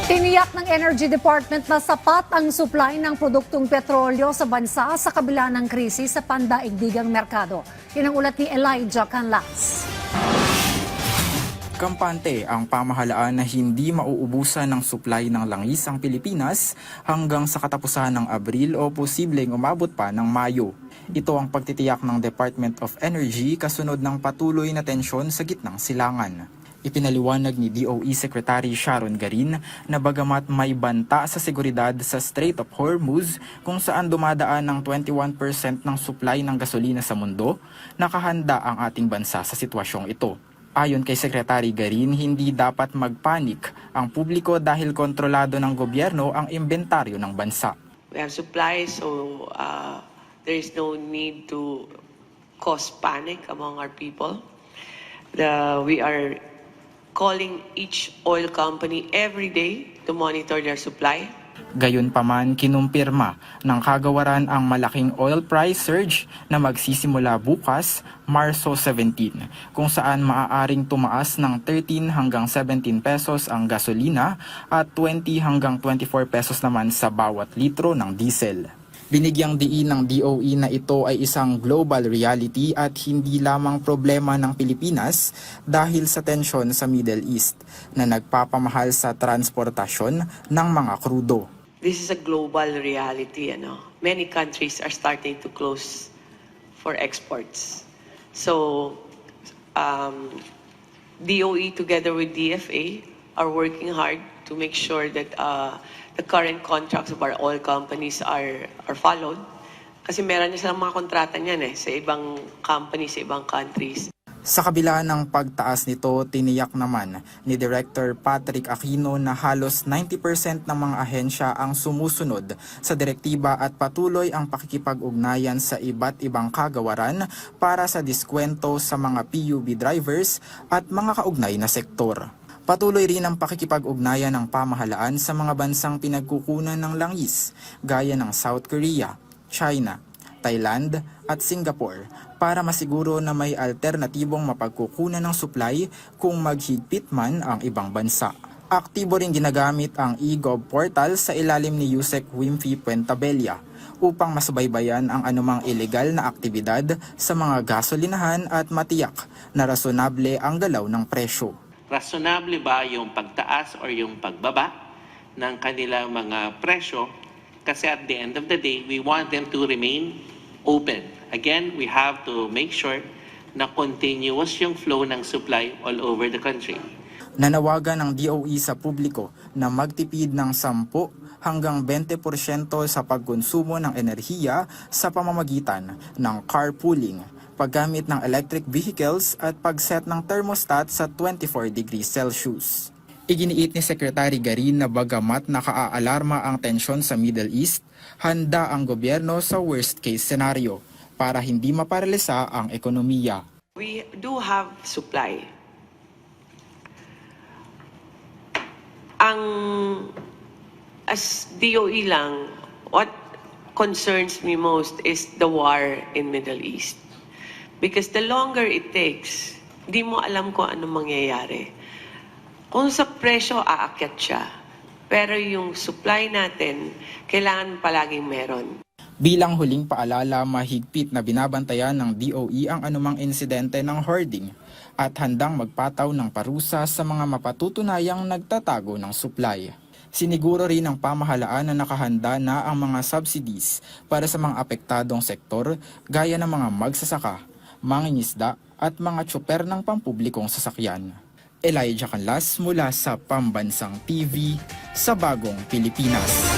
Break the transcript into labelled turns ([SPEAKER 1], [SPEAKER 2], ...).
[SPEAKER 1] Tiniyak ng Energy Department na sapat ang supply ng produktong petrolyo sa bansa sa kabila ng krisis sa pandaigdigang merkado. Yan ang ulat ni Elijah Canlas.
[SPEAKER 2] Kampante ang pamahalaan na hindi mauubusan ng supply ng langis ang Pilipinas hanggang sa katapusan ng Abril o posibleng umabot pa ng Mayo. Ito ang pagtitiyak ng Department of Energy kasunod ng patuloy na tensyon sa gitnang silangan. Ipinaliwanag ni DOE Secretary Sharon Garin na bagamat may banta sa seguridad sa Strait of Hormuz kung saan dumadaan ng 21% ng supply ng gasolina sa mundo, nakahanda ang ating bansa sa sitwasyong ito. Ayon kay Secretary Garin, hindi dapat magpanik ang publiko dahil kontrolado ng gobyerno ang inventaryo ng bansa.
[SPEAKER 3] We have supplies, so there is no need to cause panic among our people. We are calling each oil company every day to monitor their supply.
[SPEAKER 2] Gayunpaman, kinumpirma ng kagawaran ang malaking oil price surge na magsisimula bukas, Marso 17, kung saan maaaring tumaas ng 13 hanggang 17 pesos ang gasolina at 20 hanggang 24 pesos naman sa bawat litro ng diesel. Binigyang diin ng DOE na ito ay isang global reality at hindi lamang problema ng Pilipinas dahil sa tensyon sa Middle East na nagpapamahal sa transportasyon ng mga krudo.
[SPEAKER 3] This is a global reality. Many countries are starting to close for exports. So, DOE together with DFA are working hard to make sure that the current contracts of our oil companies are followed. Kasi meron na silang mga kontrata niyan sa ibang companies, sa ibang countries.
[SPEAKER 2] Sa kabila ng pagtaas nito, tiniyak naman ni Director Patrick Aquino na halos 90% ng mga ahensya ang sumusunod sa direktiba at patuloy ang pakikipag-ugnayan sa iba't ibang kagawaran para sa diskwento sa mga PUB drivers at mga kaugnay na sektor. Patuloy rin ang pakikipag-ugnayan ng pamahalaan sa mga bansang pinagkukunan ng langis gaya ng South Korea, China, Thailand at Singapore para masiguro na may alternatibong mapagkukunan ng supply kung maghigpit man ang ibang bansa. Aktibo rin ginagamit ang eGov portal sa ilalim ni Yusek Wimfy Puentabella upang masubaybayan ang anumang ilegal na aktibidad sa mga gasolinahan at matiyak na rasunable ang galaw ng presyo.
[SPEAKER 4] Rasunable ba yung pagtaas or yung pagbaba ng kanilang mga presyo? Kasi at the end of the day, we want them to remain open. Again, we have to make sure na continuous yung flow ng supply all over the country.
[SPEAKER 2] Nanawagan ng DOE sa publiko na magtipid ng 10 hanggang 20% sa pagkonsumo ng enerhiya sa pamamagitan ng carpooling, paggamit ng electric vehicles at pagset ng thermostat sa 24 degrees Celsius. Iginiit ni Secretary Garin na bagamat nakaaalarma ang tensyon sa Middle East, handa ang gobyerno sa worst case scenario para hindi maparalisa ang ekonomiya.
[SPEAKER 3] We do have supply. As DOE lang, what concerns me most is the war in Middle East. Because the longer it takes, di mo alam kung ano mangyayari. Kung sa presyo, aakyat siya. Pero yung supply natin, kailangan palaging meron.
[SPEAKER 2] Bilang huling paalala, mahigpit na binabantayan ng DOE ang anumang insidente ng hoarding at handang magpataw ng parusa sa mga mapatutunayang nagtatago ng supply. Siniguro rin ng pamahalaan na nakahanda na ang mga subsidies para sa mga apektadong sektor gaya ng mga magsasaka, mangingisda at mga tsuper ng pampublikong sasakyan. Elijah Canlas mula sa Pambansang TV sa Bagong Pilipinas.